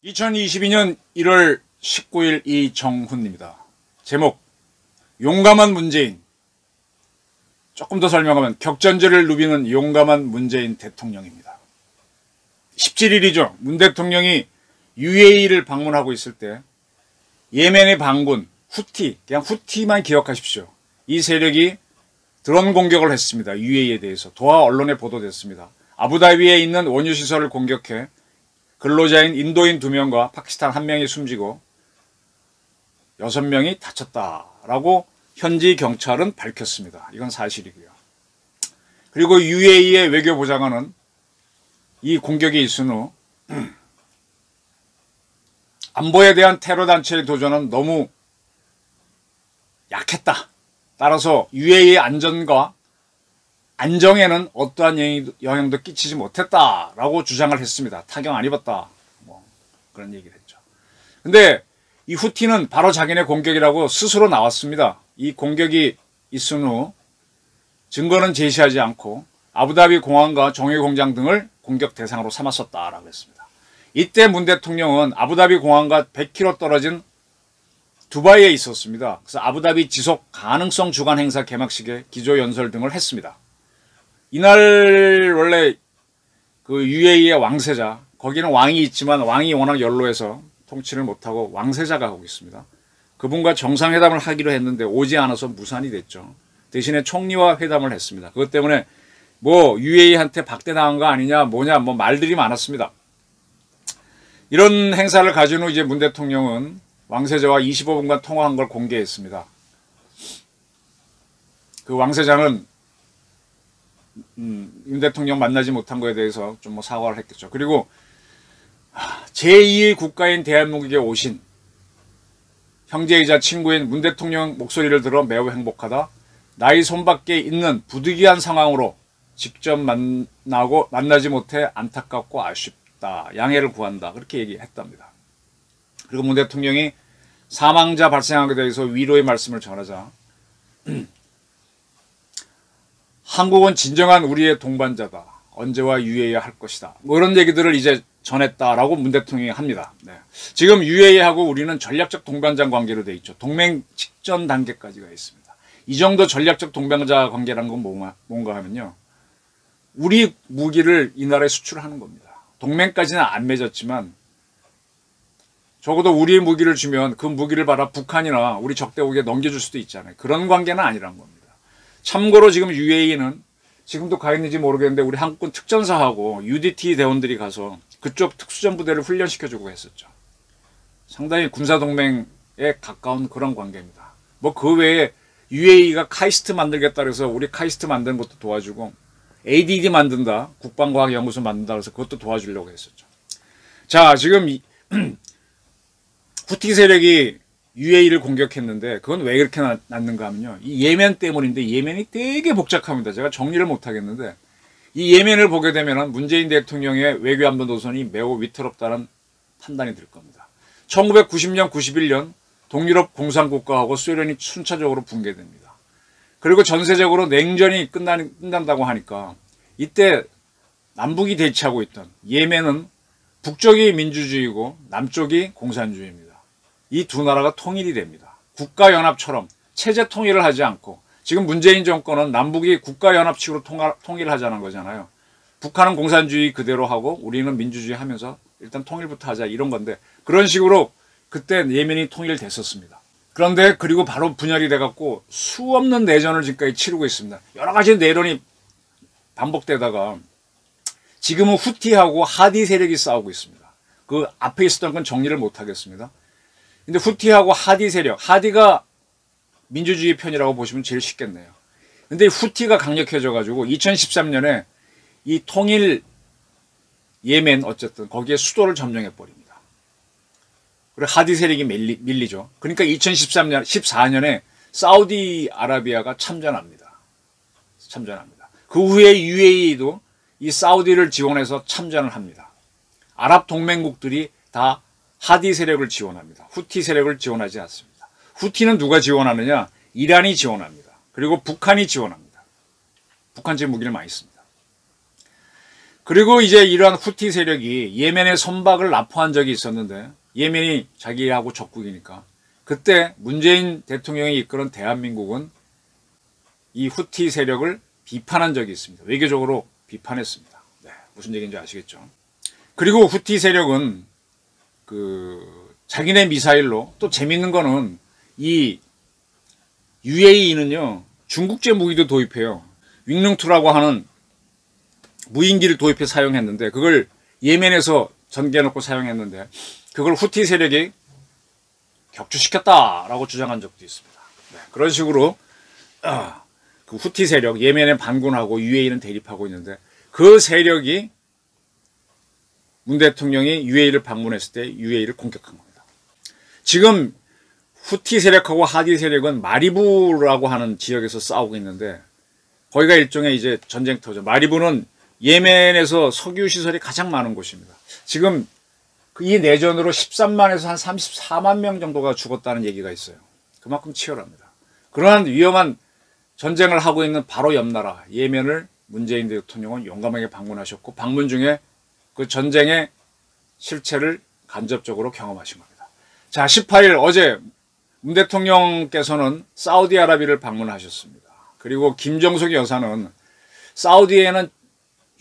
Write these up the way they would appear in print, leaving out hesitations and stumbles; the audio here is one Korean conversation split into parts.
(2022년 1월 19일) 이정훈입니다. 제목: 용감한 문재인. 조금 더 설명하면 격전지를 누비는 용감한 문재인 대통령입니다. 17일이죠. 문 대통령이 UAE를 방문하고 있을 때 예멘의 반군 후티, 그냥 후티만 기억하십시오. 이 세력이 드론 공격을 했습니다. UAE에 대해서. 도하 언론에 보도됐습니다. 아부다비에 있는 원유시설을 공격해 근로자인 인도인 2명과 파키스탄 1명이 숨지고 6명이 다쳤다라고 현지 경찰은 밝혔습니다. 이건 사실이고요. 그리고 UAE의 외교보좌관은 이 공격이 있은 후 안보에 대한 테러 단체의 도전은 너무 약했다. 따라서 UAE의 안전과 안정에는 어떠한 영향도 끼치지 못했다라고 주장을 했습니다. 타격 안 입었다. 뭐 그런 얘기를 했죠. 근데 이 후티는 바로 자기네 공격이라고 스스로 나왔습니다. 이 공격이 있은 후 증거는 제시하지 않고 아부다비 공항과 정유공장 등을 공격 대상으로 삼았었다라고 했습니다. 이때 문 대통령은 아부다비 공항과 100km 떨어진 두바이에 있었습니다. 그래서 아부다비 지속 가능성 주간 행사 개막식에 기조연설 등을 했습니다. 이날 원래 그 UAE의 왕세자, 거기는 왕이 있지만 왕이 워낙 연로해서 통치를 못하고 왕세자가 하고 있습니다. 그분과 정상회담을 하기로 했는데 오지 않아서 무산이 됐죠. 대신에 총리와 회담을 했습니다. 그것 때문에 뭐 UAE한테 박대당한 거 아니냐 뭐냐 뭐 말들이 많았습니다. 이런 행사를 가진 후 이제 문 대통령은 왕세자와 25분간 통화한 걸 공개했습니다. 그 왕세자는 윤 대통령 만나지 못한 거에 대해서 좀 뭐 사과를 했겠죠. 그리고 제2의 국가인 대한민국에 오신 형제이자 친구인 문 대통령 목소리를 들어 매우 행복하다. 나의 손밖에 있는 부득이한 상황으로 직접 만나지 못해 안타깝고 아쉽다. 양해를 구한다. 그렇게 얘기했답니다. 그리고 문 대통령이 사망자 발생한 것에 대해서 위로의 말씀을 전하자 한국은 진정한 우리의 동반자다. 언제와 유의해야 할 것이다. 뭐 이런 얘기들을 이제 전했다라고 문 대통령이 합니다. 네. 지금 UAE하고 우리는 전략적 동반자 관계로 돼 있죠. 동맹 직전 단계까지가 있습니다. 이 정도 전략적 동반자 관계라는 건 뭔가 하면요. 우리 무기를 이 나라에 수출하는 겁니다. 동맹까지는 안 맺었지만 적어도 우리의 무기를 주면 그 무기를 받아 북한이나 우리 적대국에 넘겨줄 수도 있잖아요. 그런 관계는 아니란 겁니다. 참고로 지금 UAE는 지금도 가 있는지 모르겠는데 우리 한국군 특전사하고 UDT 대원들이 가서 그쪽 특수전부대를 훈련시켜주고 했었죠. 상당히 군사동맹에 가까운 그런 관계입니다. 뭐 그 외에 UAE가 카이스트 만들겠다 그래서 우리 카이스트 만드는 것도 도와주고 ADD 만든다, 국방과학연구소 만든다 그래서 그것도 도와주려고 했었죠. 자, 지금 후티 세력이 UAE를 공격했는데 그건 왜 그렇게 났는가 하면요. 이 예멘 때문인데 예멘이 되게 복잡합니다. 제가 정리를 못하겠는데 이 예멘을 보게 되면 문재인 대통령의 외교안보 노선이 매우 위태롭다는 판단이 들 겁니다. 1990년, 91년 동유럽 공산국가하고 소련이 순차적으로 붕괴됩니다. 그리고 전세적으로 냉전이 끝난다고 하니까 이때 남북이 대치하고 있던 예멘은 북쪽이 민주주의고 남쪽이 공산주의입니다. 이 두 나라가 통일이 됩니다. 국가연합처럼 체제 통일을 하지 않고 지금 문재인 정권은 남북이 국가연합식으로 통일을 하자는 거잖아요. 북한은 공산주의 그대로 하고 우리는 민주주의 하면서 일단 통일부터 하자 이런 건데 그런 식으로 그때 예멘이 통일됐었습니다. 그런데 그리고 바로 분열이 돼갖고 수없는 내전을 지금까지 치르고 있습니다. 여러 가지 내론이 반복되다가 지금은 후티하고 하디 세력이 싸우고 있습니다. 그 앞에 있었던 건 정리를 못하겠습니다. 근데 후티하고 하디 세력, 하디가 민주주의 편이라고 보시면 제일 쉽겠네요. 근데 후티가 강력해져가지고 2013년에 이 통일 예멘 어쨌든 거기에 수도를 점령해버립니다. 그리고 하디 세력이 밀리죠. 그러니까 2013년, 14년에 사우디아라비아가 참전합니다. 그 후에 UAE도 이 사우디를 지원해서 참전을 합니다. 아랍 동맹국들이 다 하디 세력을 지원합니다. 후티 세력을 지원하지 않습니다. 후티는 누가 지원하느냐? 이란이 지원합니다. 그리고 북한이 지원합니다. 북한 지금 무기를 많이 씁니다. 그리고 이제 이러한 후티 세력이 예멘의 선박을 납포한 적이 있었는데 예멘이 자기하고 적국이니까 그때 문재인 대통령이 이끄는 대한민국은 이 후티 세력을 비판한 적이 있습니다. 외교적으로 비판했습니다. 네, 무슨 얘기인지 아시겠죠? 그리고 후티 세력은 자기네 미사일로 또 재밌는 거는 이 UAE는요 중국제 무기도 도입해요. 윙릉2라고 하는 무인기를 도입해 사용했는데 그걸 예멘에서 전개해놓고 사용했는데 그걸 후티 세력이 격추시켰다라고 주장한 적도 있습니다. 네, 그런 식으로 그 후티 세력 예멘에 반군하고 UAE는 대립하고 있는데 그 세력이 문 대통령이 UAE를 방문했을 때 UAE를 공격한 겁니다. 지금 후티 세력하고 하디 세력은 마리부라고 하는 지역에서 싸우고 있는데 거기가 일종의 이제 전쟁터죠. 마리부는 예멘에서 석유 시설이 가장 많은 곳입니다. 지금 이 내전으로 13만에서 한 34만 명 정도가 죽었다는 얘기가 있어요. 그만큼 치열합니다. 그러한 위험한 전쟁을 하고 있는 바로 옆 나라 예멘을 문재인 대통령은 용감하게 방문하셨고 방문 중에 그 전쟁의 실체를 간접적으로 경험하신 겁니다. 자, 18일 어제 문 대통령께서는 사우디아라비아를 방문하셨습니다. 그리고 김정숙 여사는 사우디에는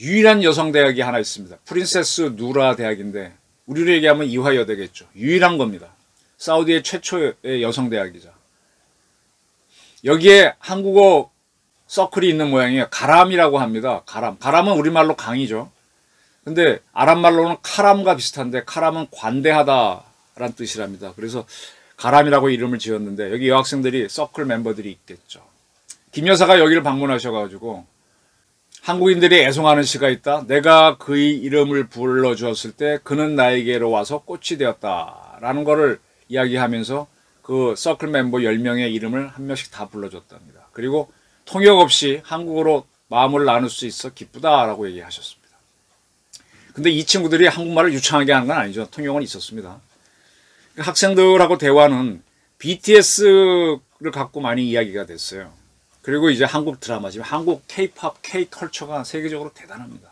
유일한 여성대학이 하나 있습니다. 프린세스 누라 대학인데 우리로 얘기하면 이화여대겠죠. 유일한 겁니다. 사우디의 최초의 여성대학이자. 여기에 한국어 서클이 있는 모양이에요. 가람이라고 합니다. 가람. 가람은 우리말로 강이죠. 근데 아랍말로는 카람과 비슷한데 카람은 관대하다라는 뜻이랍니다. 그래서 가람이라고 이름을 지었는데 여기 여학생들이 서클 멤버들이 있겠죠. 김 여사가 여기를 방문하셔가지고 한국인들이 애송하는 시가 있다. 내가 그의 이름을 불러주었을 때 그는 나에게로 와서 꽃이 되었다라는 거를 이야기하면서 그 서클 멤버 10명의 이름을 한 명씩 다 불러줬답니다. 그리고 통역 없이 한국어로 마음을 나눌 수 있어 기쁘다라고 얘기하셨습니다. 근데 이 친구들이 한국말을 유창하게 하는 건 아니죠. 통역은 있었습니다. 학생들하고 대화는 BTS를 갖고 많이 이야기가 됐어요. 그리고 이제 한국 드라마, 지금 한국 K-팝, K-컬처가 세계적으로 대단합니다.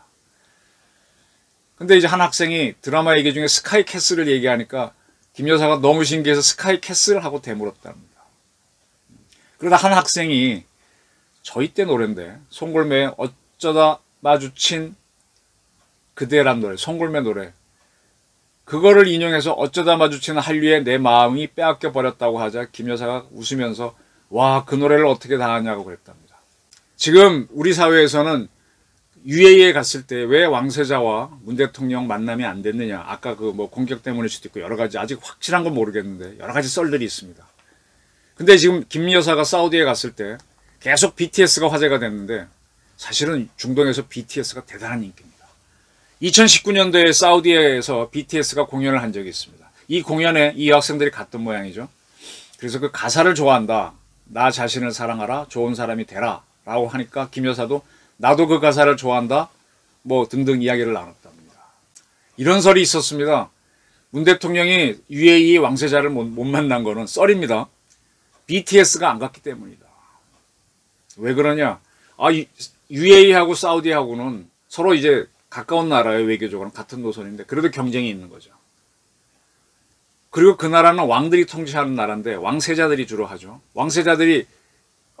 근데 이제 한 학생이 드라마 얘기 중에 스카이 캐슬을 얘기하니까 김 여사가 너무 신기해서 스카이 캐슬 하고 되물었답니다. 그러다 한 학생이 저희 때 노래인데 송골매의 어쩌다 마주친 그대란 노래, 송골매 노래 그거를 인용해서 어쩌다 마주친 한류에 내 마음이 빼앗겨 버렸다고 하자 김 여사가 웃으면서 와, 그 노래를 어떻게 다 하냐고 그랬답니다. 지금 우리 사회에서는 UAE에 갔을 때 왜 왕세자와 문 대통령 만남이 안 됐느냐. 아까 그 뭐 공격 때문일 수도 있고 여러 가지 아직 확실한 건 모르겠는데 여러 가지 썰들이 있습니다. 근데 지금 김 여사가 사우디에 갔을 때 계속 BTS가 화제가 됐는데 사실은 중동에서 BTS가 대단한 인기입니다. 2019년도에 사우디에서 BTS가 공연을 한 적이 있습니다. 이 공연에 이 여학생들이 갔던 모양이죠. 그래서 그 가사를 좋아한다. 나 자신을 사랑하라. 좋은 사람이 되라. 라고 하니까 김 여사도 나도 그 가사를 좋아한다. 뭐 등등 이야기를 나눴답니다. 이런 설이 있었습니다. 문 대통령이 UAE 왕세자를 못 만난 거는 썰입니다. BTS가 안 갔기 때문이다. 왜 그러냐? UAE하고 사우디하고는 서로 이제 가까운 나라예요. 외교적으로는 같은 노선인데 그래도 경쟁이 있는 거죠. 그리고 그 나라는 왕들이 통치하는 나라인데 왕세자들이 주로 하죠. 왕세자들이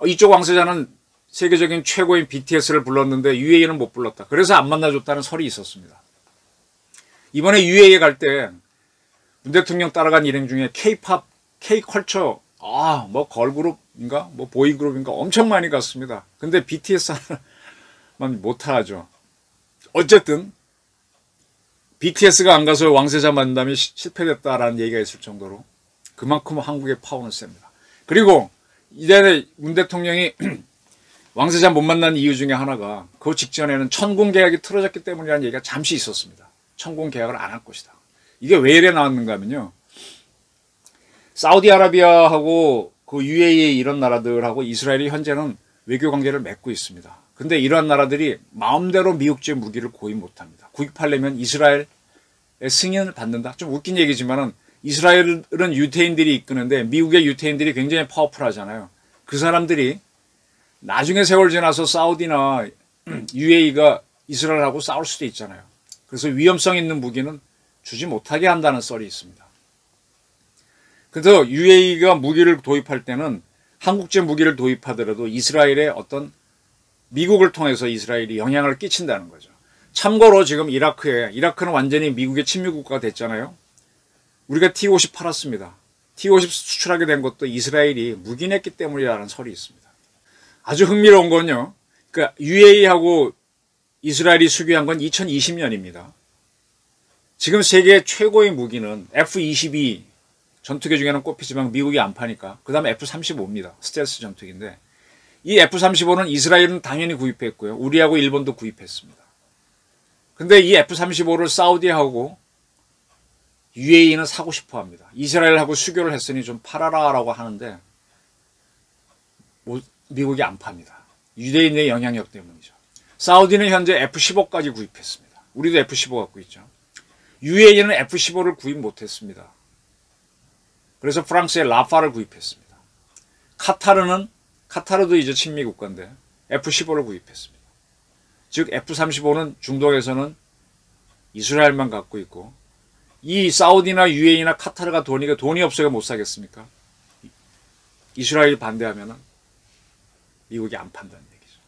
이쪽 왕세자는 세계적인 최고인 BTS를 불렀는데 UAE는 못 불렀다. 그래서 안 만나줬다는 설이 있었습니다. 이번에 UAE 갈 때 문 대통령 따라간 일행 중에 K-팝, K-컬처 뭐 걸그룹인가 뭐 보이그룹인가 엄청 많이 갔습니다. 근데 BTS 하나만 못하죠. 어쨌든 BTS가 안 가서 왕세자 만남이 실패됐다라는 얘기가 있을 정도로 그만큼 한국의 파워는 셉니다. 그리고 이전에 문 대통령이 왕세자 못 만난 이유 중에 하나가 그 직전에는 천공 계약이 틀어졌기 때문이라는 얘기가 잠시 있었습니다. 천공 계약을 안 할 것이다. 이게 왜 이래 나왔는가 하면요. 사우디아라비아하고 그 UAE 이런 나라들하고 이스라엘이 현재는 외교 관계를 맺고 있습니다. 근데 이러한 나라들이 마음대로 미국제 무기를 구입 못합니다. 구입하려면 이스라엘의 승인을 받는다. 좀 웃긴 얘기지만은 이스라엘은 유태인들이 이끄는데 미국의 유태인들이 굉장히 파워풀하잖아요. 그 사람들이 나중에 세월 지나서 사우디나 UAE가 이스라엘하고 싸울 수도 있잖아요. 그래서 위험성 있는 무기는 주지 못하게 한다는 썰이 있습니다. 그래서 UAE가 무기를 도입할 때는 한국제 무기를 도입하더라도 이스라엘의 어떤 미국을 통해서 이스라엘이 영향을 끼친다는 거죠. 참고로 지금 이라크는 완전히 미국의 침략국가가 됐잖아요. 우리가 T-50 팔았습니다. T-50 수출하게 된 것도 이스라엘이 묵인했기 때문이라는 설이 있습니다. 아주 흥미로운 건요. 그러니까 UAE하고 이스라엘이 수교한 건 2020년입니다. 지금 세계 최고의 무기는 F-22 전투기 중에는 꼽히지만 미국이 안 파니까 그 다음에 F-35입니다. 스텔스 전투기인데 이 F-35는 이스라엘은 당연히 구입했고요. 우리하고 일본도 구입했습니다. 근데 이 F-35를 사우디하고 UAE는 사고 싶어 합니다. 이스라엘하고 수교를 했으니 좀 팔아라라고 하는데 미국이 안 팝니다. 유대인의 영향력 때문이죠. 사우디는 현재 F-15까지 구입했습니다. 우리도 F-15 갖고 있죠. UAE는 F-15를 구입 못했습니다. 그래서 프랑스의 라파를 구입했습니다. 카타르도 이제 친미 국가인데 F-15를 구입했습니다. 즉 F-35는 중동에서는 이스라엘만 갖고 있고 이 사우디나 UAE나 카타르가 돈이 없어야 못 사겠습니까? 이스라엘이 반대하면은 미국이 안 판다는 얘기죠.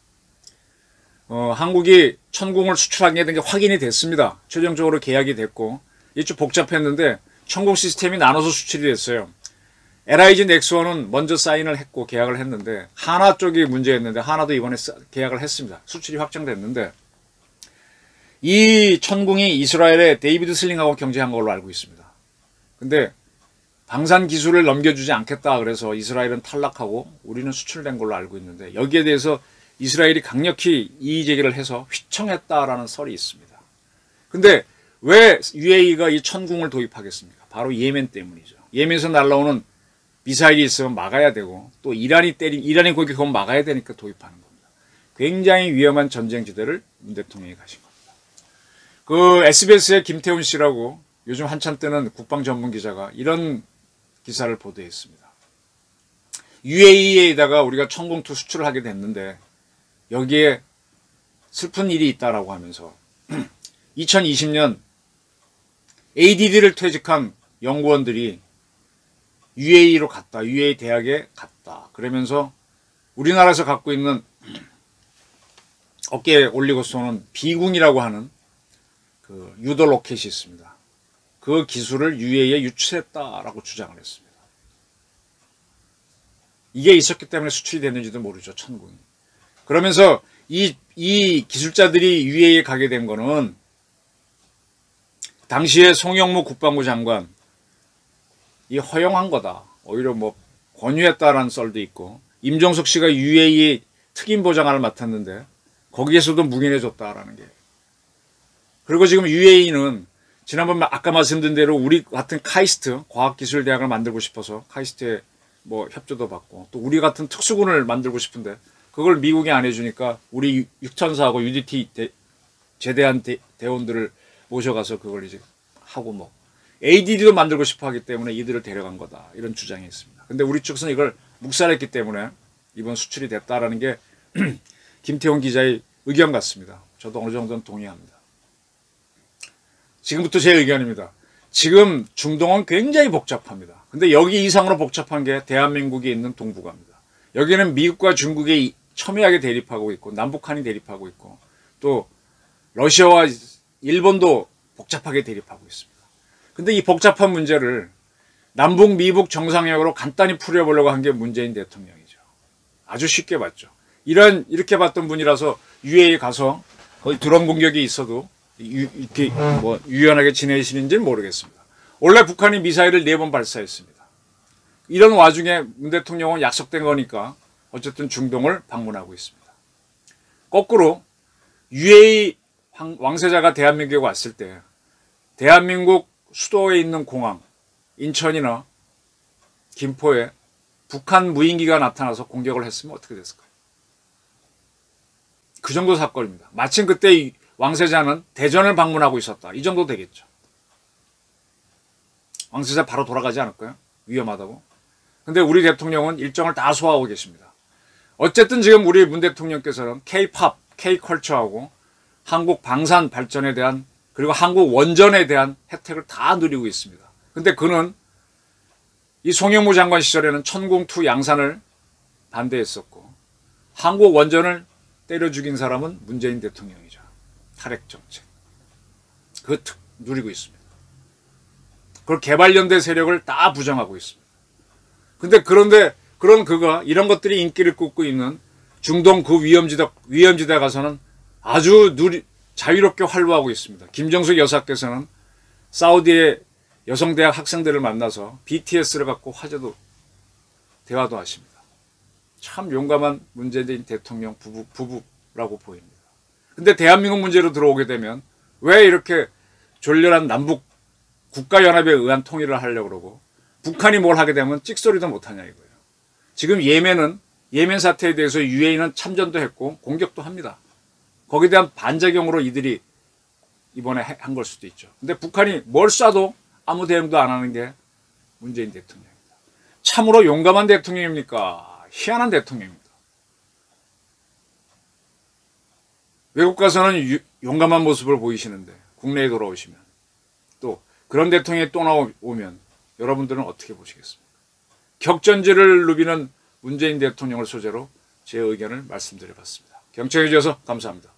한국이 천궁을 수출하게 된 게 확인이 됐습니다. 최종적으로 계약이 됐고 이게 좀 복잡했는데 천궁 시스템이 나눠서 수출이 됐어요. LIG 넥스원은 먼저 사인을 했고 계약을 했는데 하나 쪽이 문제였는데 하나도 이번에 계약을 했습니다. 수출이 확정됐는데 이 천궁이 이스라엘의 데이비드 슬링하고 경쟁한 걸로 알고 있습니다. 근데 방산 기술을 넘겨주지 않겠다 그래서 이스라엘은 탈락하고 우리는 수출된 걸로 알고 있는데 여기에 대해서 이스라엘이 강력히 이의 제기를 해서 휘청했다라는 설이 있습니다. 근데 왜 UAE가 이 천궁을 도입하겠습니까? 바로 예멘 때문이죠. 예멘에서 날라오는 미사일이 있으면 막아야 되고 또 이란이 공격하면 막아야 되니까 도입하는 겁니다. 굉장히 위험한 전쟁지대를 문 대통령이 가신 겁니다. 그 SBS의 김태훈 씨라고 요즘 한참 뜨는 국방 전문 기자가 이런 기사를 보도했습니다. UAE에다가 우리가 천궁2 수출을 하게 됐는데 여기에 슬픈 일이 있다라고 하면서 2020년 ADD를 퇴직한 연구원들이 UAE로 갔다. UAE 대학에 갔다. 그러면서 우리나라에서 갖고 있는 어깨에 올리고 쏘는 비궁이라고 하는 그 유도 로켓이 있습니다. 그 기술을 UAE에 유출했다라고 주장을 했습니다. 이게 있었기 때문에 수출이 됐는지도 모르죠. 천궁이. 그러면서 이 기술자들이 UAE에 가게 된 거는 당시에 송영무 국방부 장관 이 허용한 거다. 오히려 뭐 권유했다라는 썰도 있고 임종석 씨가 UAE 특임 보좌관을 맡았는데 거기에서도 묵인해줬다라는 게. 그리고 지금 UAE는 지난번 아까 말씀드린 대로 우리 같은 카이스트 과학기술대학을 만들고 싶어서 카이스트에 뭐 협조도 받고 또 우리 같은 특수군을 만들고 싶은데 그걸 미국이 안 해주니까 우리 육천사하고 UDT 제대한 대원들을 모셔가서 그걸 이제 하고 뭐 ADD도 만들고 싶어 하기 때문에 이들을 데려간 거다. 이런 주장이 있습니다. 근데 우리 측에서는 이걸 묵살했기 때문에 이번 수출이 됐다라는 게 김태훈 기자의 의견 같습니다. 저도 어느 정도는 동의합니다. 지금부터 제 의견입니다. 지금 중동은 굉장히 복잡합니다. 근데 여기 이상으로 복잡한 게 대한민국에 있는 동북아입니다. 여기는 미국과 중국이 첨예하게 대립하고 있고 남북한이 대립하고 있고 또 러시아와 일본도 복잡하게 대립하고 있습니다. 근데 이 복잡한 문제를 남북 미북 정상회담으로 간단히 풀어보려고 한 게 문재인 대통령이죠. 아주 쉽게 봤죠. 이렇게 봤던 분이라서 UAE 가서 거의 드론 공격이 있어도 이렇게 뭐 유연하게 지내시는지는 모르겠습니다. 원래 북한이 미사일을 4번 발사했습니다. 이런 와중에 문 대통령은 약속된 거니까 어쨌든 중동을 방문하고 있습니다. 거꾸로 UAE 왕세자가 대한민국에 왔을 때 대한민국 수도에 있는 공항 인천이나 김포에 북한 무인기가 나타나서 공격을 했으면 어떻게 됐을까요? 그 정도 사건입니다. 마침 그때 왕세자는 대전을 방문하고 있었다. 이 정도 되겠죠. 왕세자 바로 돌아가지 않을까요? 위험하다고. 근데 우리 대통령은 일정을 다 소화하고 계십니다. 어쨌든 지금 우리 문 대통령께서는 K-팝, K-컬처하고 한국 방산 발전에 대한 그리고 한국 원전에 대한 혜택을 다 누리고 있습니다. 근데 그는 이 송영무 장관 시절에는 천공투 양산을 반대했었고 한국 원전을 때려 죽인 사람은 문재인 대통령이죠. 탈핵 정책. 그거 누리고 있습니다. 그걸 개발연대 세력을 다 부정하고 있습니다. 그런데 그런 그가 이런 것들이 인기를 끄고 있는 중동 그 위험지대 가서는 아주 자유롭게 활로하고 있습니다. 김정숙 여사께서는 사우디의 여성대학 학생들을 만나서 BTS를 갖고 대화도 하십니다. 참 용감한 문재인 대통령 부부라고 보입니다. 근데 대한민국 문제로 들어오게 되면 왜 이렇게 졸렬한 남북 국가연합에 의한 통일을 하려고 그러고 북한이 뭘 하게 되면 찍소리도 못하냐 이거예요. 지금 예멘 사태에 대해서 UAE는 참전도 했고 공격도 합니다. 거기에 대한 반작용으로 이들이 이번에 한 걸 수도 있죠. 근데 북한이 뭘 쏴도 아무 대응도 안 하는 게 문재인 대통령입니다. 참으로 용감한 대통령입니까? 희한한 대통령입니다. 외국 가서는 용감한 모습을 보이시는데 국내에 돌아오시면 또 그런 대통령이 또 나오면 여러분들은 어떻게 보시겠습니까? 격전지를 누비는 문재인 대통령을 소재로 제 의견을 말씀드려봤습니다. 경청해 주셔서 감사합니다.